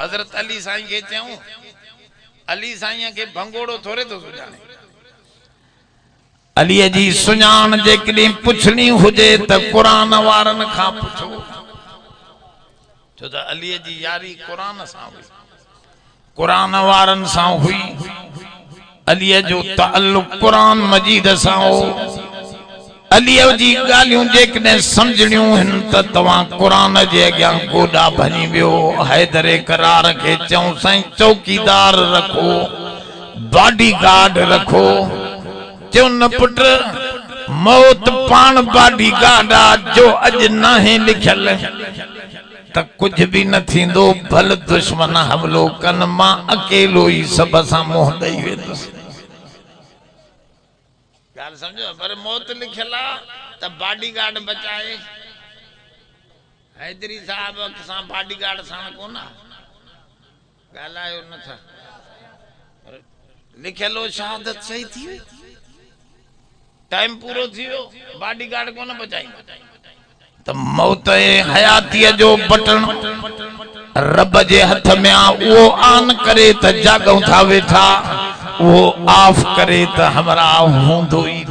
हजरत अली साईं के चऊं अली साईं के भंगोड़ो थोड़े तो सुजाने अली जी सुजान जेकॾहिं पुछणी हुजे त कुरान वारन खां पुछो छो त अली जी यारी कुरान सां हुई कुरान वारन सां हुई अली जो ताल्लुक कुरान मजीद सां हो अली जी गालियों जेकॾहिं समझणियूं हन त तवां कुरान जे अॻियां गोॾा भञी वियो हैदर करार के चऊं साईं चौकीदार रखो बॉडी गार्ड रखो जो न पुट मौत पान बॉडी गार्ड आ जो अज नाहे लिखल त कुछ भी न थींदो भल दुश्मन हमलो कन मां अकेलो ही सब सां मोह ॾेई वेंदुसि गाल समझो पर मौत लिखल आ त बॉडी गार्ड बचाए हैदरी साहब सां बॉडी गार्ड साण कोना गालायो न था लिखलो शहादत सही थी वई टाइम पूरो थियो बॉडी गार्ड कोन बचाई त मौत ए हयाती जो बटन रब जे हथ में आ वो आन करे त जागूं था वेठा वो ऑफ करे त हमरा हूंदो ही